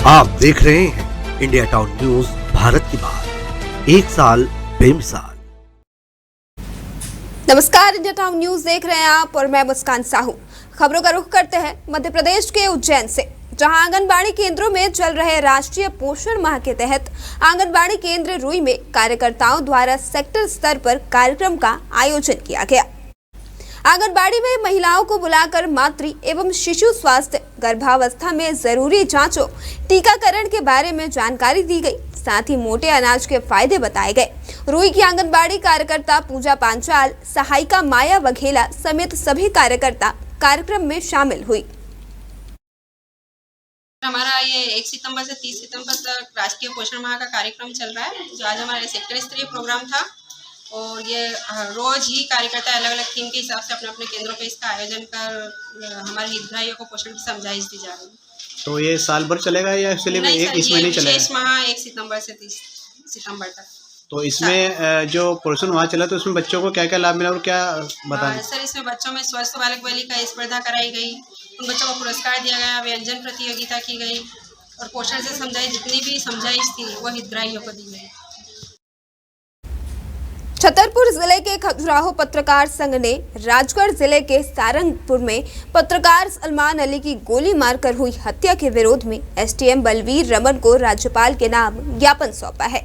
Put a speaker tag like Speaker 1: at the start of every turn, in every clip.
Speaker 1: आप देख रहे हैं इंडिया टाउन न्यूज, भारत की बात, एक साल बेमिसाल।
Speaker 2: नमस्कार, इंडिया टाउन न्यूज देख रहे हैं आप और मैं मुस्कान साहू। खबरों का रुख करते हैं मध्य प्रदेश के उज्जैन से, जहां आंगनबाड़ी केंद्रों में चल रहे राष्ट्रीय पोषण माह के तहत आंगनबाड़ी केंद्र रुई में कार्यकर्ताओं द्वारा सेक्टर स्तर पर कार्यक्रम का आयोजन किया गया। आंगनबाड़ी में महिलाओं को बुलाकर मातृ एवं शिशु स्वास्थ्य, गर्भावस्था में जरूरी जांचों, टीकाकरण के बारे में जानकारी दी गई। साथ ही मोटे अनाज के फायदे बताए गए। रुई की आंगनबाड़ी कार्यकर्ता पूजा पांचाल, सहायिका माया वघेला समेत सभी कार्यकर्ता कार्यक्रम में शामिल हुई।
Speaker 3: हमारा ये 1 सितंबर से 30 सितंबर तक राष्ट्रीय पोषण माह का कार्यक्रम चल रहा है, जो आज हमारे सेक्टर स्तरीय प्रोग्राम था। और ये रोज ही कार्यकर्ता अलग अलग थीम के हिसाब से अपने अपने केंद्रों पे इसका आयोजन कर हमारे हितग्राहियों को पोषण की समझाइश दी जा रही है।
Speaker 4: तो ये साल भर चलेगा या सिर्फ एक इसमें नहीं चलेगा?
Speaker 3: विशेष माह 1 सितंबर से 30 सितंबर तक।
Speaker 4: तो इसमें जो पोषण माह चला तो उसमें बच्चों को क्या क्या लाभ मिला और क्या बताएं?
Speaker 3: सर, इसमें बच्चों में स्वस्थ बालक बालिका स्पर्धा कराई गई, उन बच्चों को पुरस्कार दिया गया, व्यंजन प्रतियोगिता की गई और पोषण से समझाई जितनी भी समझाइश थी वो हितग्राहियों को दी गई।
Speaker 2: छतरपुर जिले के खजुराहो पत्रकार संघ ने राजगढ़ जिले के सारंगपुर में पत्रकार सलमान अली की गोली मारकर हुई हत्या के विरोध में एसडीएम बलवीर रमन को राज्यपाल के नाम ज्ञापन सौंपा है।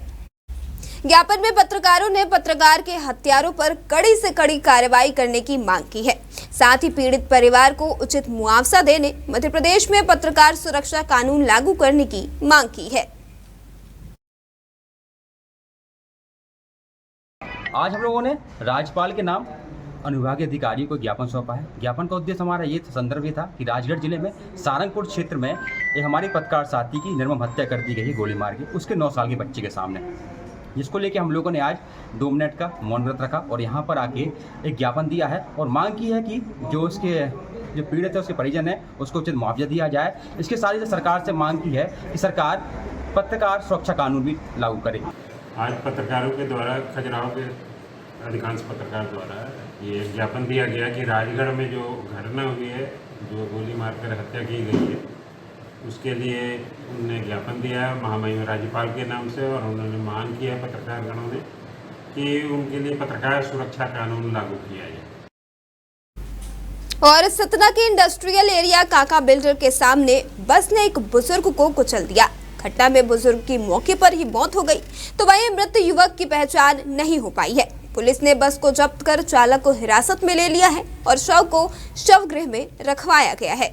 Speaker 2: ज्ञापन में पत्रकारों ने पत्रकार के हत्यारों पर कड़ी से कड़ी कार्रवाई करने की मांग की है। साथ ही पीड़ित परिवार को उचित मुआवजा देने, मध्य प्रदेश में पत्रकार सुरक्षा कानून लागू करने की मांग की है।
Speaker 5: आज हम लोगों ने राज्यपाल के नाम अनुविभागीय अधिकारियों को ज्ञापन सौंपा है। ज्ञापन का उद्देश्य हमारा ये संदर्भ ये था कि राजगढ़ जिले में सारंगपुर क्षेत्र में एक हमारी पत्रकार साथी की निर्मम हत्या कर दी गई है गोली मार के, उसके 9 साल के बच्चे के सामने, जिसको लेके हम लोगों ने आज 2 मिनट का मौन व्रत रखा और यहाँ पर आके एक ज्ञापन दिया है और मांग की है कि जो पीड़ित है, उसके परिजन है, उसको उचित मुआवजा दिया जाए। इसके साथ ही सरकार से मांग की है कि सरकार पत्रकार सुरक्षा कानून भी लागू करे।
Speaker 6: आज पत्रकारों के द्वारा, खजुराहो के अधिकांश पत्रकार द्वारा ये ज्ञापन दिया गया कि राजगढ़ में जो घटना हुई है, जो गोली मारकर हत्या की गई है, उसके लिए उन्होंने ज्ञापन दिया है महामहिम राज्यपाल के नाम से और उन्होंने मांग की है पत्रकार गणों ने कि उनके लिए पत्रकार सुरक्षा कानून लागू किया जाए।
Speaker 2: और सतना के इंडस्ट्रियल एरिया काका बिल्डर के सामने बस ने एक बुजुर्ग को कुचल दिया। घटना में बुजुर्ग की मौके पर ही मौत हो गई, तो वहीं मृत युवक की पहचान नहीं हो पाई है। पुलिस ने बस को जब्त कर चालक को हिरासत में ले लिया है और शव को शवगृह में रखवाया गया है।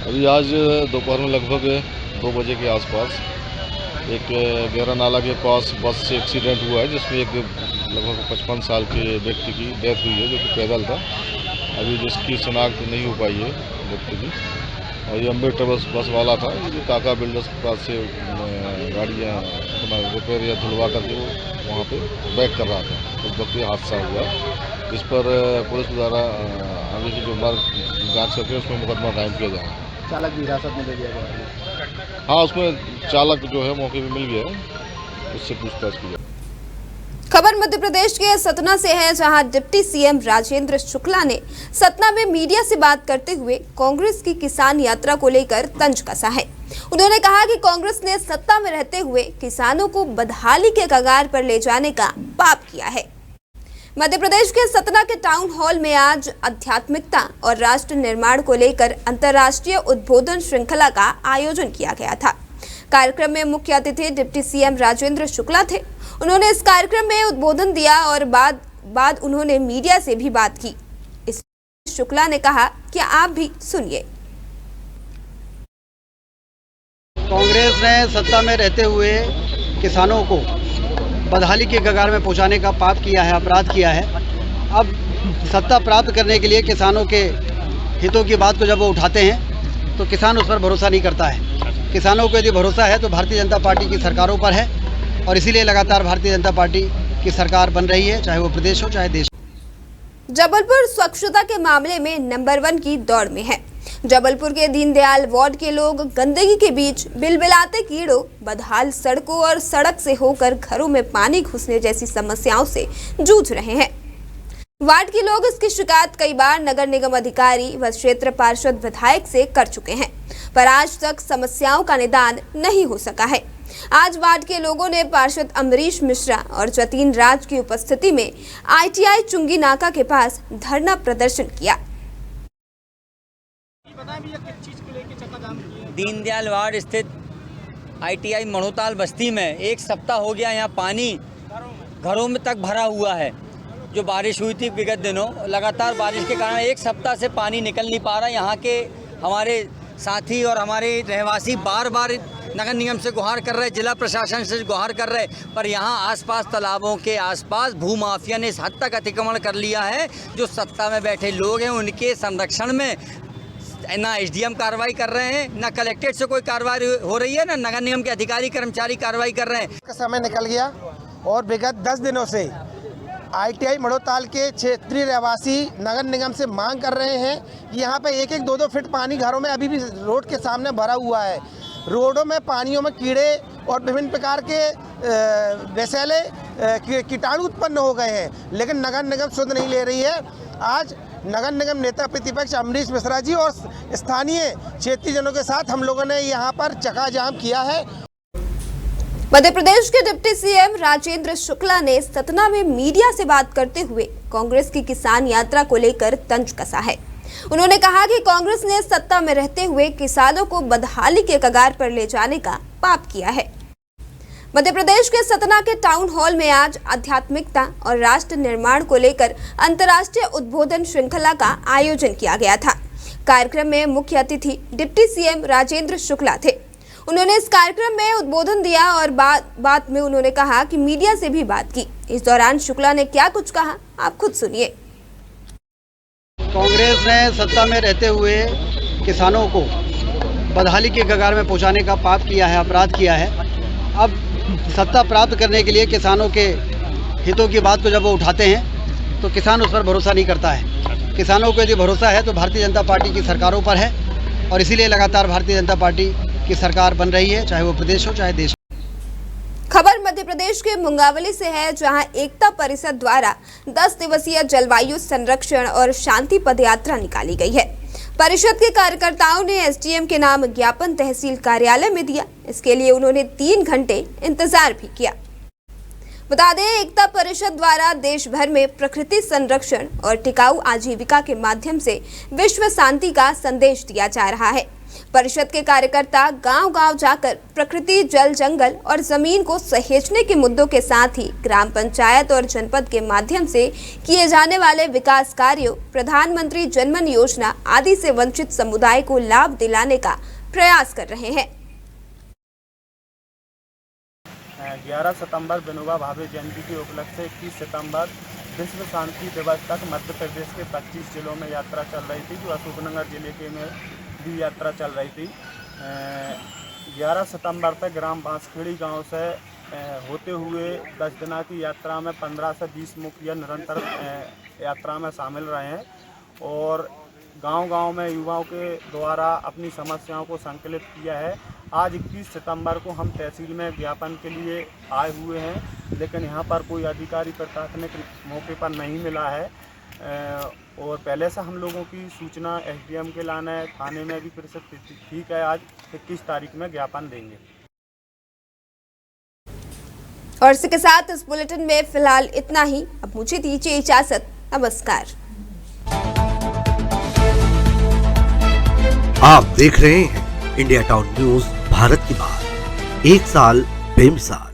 Speaker 7: अभी आज दोपहर में लगभग 2 बजे के आसपास एक गहरा नाला के पास बस से एक्सीडेंट हुआ है, जिसमें एक लगभग 55 साल के व्यक्ति की डेथ हुई है, जो कि पैदल था। अभी जिसकी शनाख्त नहीं हो पाई है व्यक्ति की, और ये अम्बेडकर बस वाला था, जो काका बिल्डर्स के पास से गाड़ियाँ रिपेयर या धुलवा करके वो वहाँ पे बैक कर रहा था। उस वक्त ये हादसा हुआ, जिस पर पुलिस द्वारा आगे की जो मार्ग जाँच करके उसमें मुकदमा कायम किया जाए।
Speaker 4: चालक भी हिरासत में ले लिया गया?
Speaker 7: हाँ, उसमें चालक जो है मौके पर मिल गया है, उससे पूछताछ की जाए।
Speaker 2: खबर मध्य प्रदेश के सतना से है, जहां डिप्टी सीएम राजेंद्र शुक्ला ने सतना में मीडिया से बात करते हुए कांग्रेस की किसान यात्रा को लेकर तंज कसा है। उन्होंने कहा कि कांग्रेस ने सत्ता में रहते हुए किसानों को बदहाली के कगार पर ले जाने का पाप किया है। मध्य प्रदेश के सतना के टाउन हॉल में आज आध्यात्मिकता और राष्ट्र निर्माण को लेकर अंतर्राष्ट्रीय उद्बोधन श्रृंखला का आयोजन किया गया था। कार्यक्रम में मुख्य अतिथि डिप्टी सीएम राजेंद्र शुक्ला थे। उन्होंने इस कार्यक्रम में उद्बोधन दिया और बाद उन्होंने मीडिया से भी बात की। इस शुक्ला ने कहा कि आप भी सुनिए।
Speaker 8: कांग्रेस ने सत्ता में रहते हुए किसानों को बदहाली के कगार में पहुंचाने का पाप किया है, अपराध किया है। अब सत्ता प्राप्त करने के लिए किसानों के हितों की बात को जब वो उठाते हैं तो किसान उस पर भरोसा नहीं करता है। किसानों को यदि भरोसा है तो भारतीय जनता पार्टी की सरकारों पर है, और इसीलिए लगातार भारतीय जनता पार्टी की सरकार बन रही है, चाहे वो प्रदेश हो चाहे देश।
Speaker 2: जबलपुर स्वच्छता के मामले में नंबर 1 की दौड़ में है। जबलपुर के दीनदयाल वार्ड के लोग गंदगी के बीच बिलबिलाते कीड़ों, बदहाल सड़कों और सड़क से होकर घरों में पानी घुसने जैसी समस्याओं से जूझ रहे हैं। वार्ड के लोग इसकी शिकायत कई बार नगर निगम अधिकारी व क्षेत्र पार्षद विधायक से कर चुके हैं, पर आज तक समस्याओं का निदान नहीं हो सका है। आज वार्ड के लोगों ने पार्षद अमरीश मिश्रा और जतीन राज की उपस्थिति में ITI चुंगी नाका के पास धरना प्रदर्शन किया।
Speaker 9: दीनदयाल वार्ड स्थित ITI मणोताल बस्ती में एक सप्ताह हो गया, यहाँ पानी घरों में तक भरा हुआ है। जो बारिश हुई थी विगत दिनों, लगातार बारिश के कारण एक सप्ताह से पानी निकल नहीं पा रहा। यहाँ के हमारे साथी और हमारे रहवासी बार बार नगर निगम से गुहार कर रहे, जिला प्रशासन से गुहार कर रहे, पर यहाँ आसपास तालाबों के आसपास भूमाफिया ने इस हद तक अतिक्रमण कर लिया है। जो सत्ता में बैठे लोग हैं उनके संरक्षण में ना SDM कार्रवाई कर रहे हैं, ना कलेक्ट्रेट से कोई कार्रवाई हो रही है, ना नगर निगम के अधिकारी कर्मचारी कार्रवाई कर रहे हैं।
Speaker 10: समय निकल गया और विगत 10 दिनों से ITI मड़ोताल के क्षेत्रीय रहवासी नगर निगम से मांग कर रहे हैं कि यहाँ पे 1-1, 2-2 फीट पानी घरों में अभी भी रोड के सामने भरा हुआ है। रोडों में पानियों में कीड़े और विभिन्न प्रकार के विषैले कीटाणु उत्पन्न हो गए हैं, लेकिन नगर निगम सुध नहीं ले रही है। आज नगर निगम नेता प्रतिपक्ष अमरीश मिश्रा जी और स्थानीय क्षेत्रीय जनों के साथ हम लोगों ने यहाँ पर चक्का-जाम किया है।
Speaker 2: मध्य प्रदेश के डिप्टी CM राजेंद्र शुक्ला ने सतना में मीडिया से बात करते हुए कांग्रेस की किसान यात्रा को लेकर तंज कसा है। उन्होंने कहा कि कांग्रेस ने सत्ता में रहते हुए किसानों को बदहाली के कगार पर ले जाने का पाप किया है। मध्य प्रदेश के सतना के टाउन हॉल में आज आध्यात्मिकता और राष्ट्र निर्माण को लेकर अंतर्राष्ट्रीय उद्बोधन श्रृंखला का आयोजन किया गया था। कार्यक्रम में मुख्य अतिथि डिप्टी CM राजेंद्र शुक्ला थे। उन्होंने इस कार्यक्रम में उद्बोधन दिया और बात में उन्होंने कहा कि मीडिया से भी बात की। इस दौरान शुक्ला ने क्या कुछ कहा, आप खुद सुनिए।
Speaker 8: कांग्रेस ने सत्ता में रहते हुए किसानों को बदहाली के कगार में पहुंचाने का पाप किया है, अपराध किया है। अब सत्ता प्राप्त करने के लिए किसानों के हितों की बात को जब वो उठाते हैं तो किसान उस पर भरोसा नहीं करता है। किसानों को यदि भरोसा है तो भारतीय जनता पार्टी की सरकारों पर है, और इसीलिए लगातार भारतीय जनता पार्टी की सरकार बन रही है, चाहे वो प्रदेश हो चाहे देश।
Speaker 2: खबर मध्य प्रदेश के मुंगावली से है, जहां एकता परिषद द्वारा 10 दिवसीय जलवायु संरक्षण और शांति पदयात्रा निकाली गई है। परिषद के कार्यकर्ताओं ने SDM के नाम ज्ञापन तहसील कार्यालय में दिया। इसके लिए उन्होंने 3 घंटे इंतजार भी किया। बता दें, एकता परिषद द्वारा देश भर में प्रकृति संरक्षण और टिकाऊ आजीविका के माध्यम से विश्व शांति का संदेश दिया जा रहा है। परिषद के कार्यकर्ता गांव-गांव जाकर प्रकृति, जल, जंगल और जमीन को सहेजने के मुद्दों के साथ ही ग्राम पंचायत और जनपद के माध्यम से किए जाने वाले विकास कार्यों, प्रधानमंत्री जनधन योजना आदि से वंचित समुदाय को लाभ दिलाने का प्रयास कर रहे हैं।
Speaker 11: 11 सितंबर विनोबा भावे जयंती के उपलक्ष्य से 21 सितंबर विश्व शांति दिवस तक मध्य प्रदेश के 25 जिलों में यात्रा चल रही थी, जो अशोकनगर जिले के में भी यात्रा चल रही थी। 11 सितंबर तक ग्राम बांसखेड़ी गांव से होते हुए 10 दिनों की यात्रा में 15 से 20 मुखिया निरंतर यात्रा में शामिल रहे हैं और गांव-गांव में युवाओं के द्वारा अपनी समस्याओं को संकलित किया है। आज 21 सितंबर को हम तहसील में ज्ञापन के लिए आए हुए हैं, लेकिन यहां पर कोई अधिकारी प्रशासनिक मौके पर नहीं मिला है और पहले से हम लोगों की सूचना SDM के लाना है, थाने में भी परिषद ठीक है। आज 21 तारीख में ज्ञापन देंगे।
Speaker 2: और इसी के साथ इस बुलेटिन में फिलहाल इतना ही। अब मुझे दीजिए इजाजत। नमस्कार।
Speaker 1: आप देख रहे हैं इंडिया टाउन न्यूज, भारत की बात, 1 साल बेमिसाल।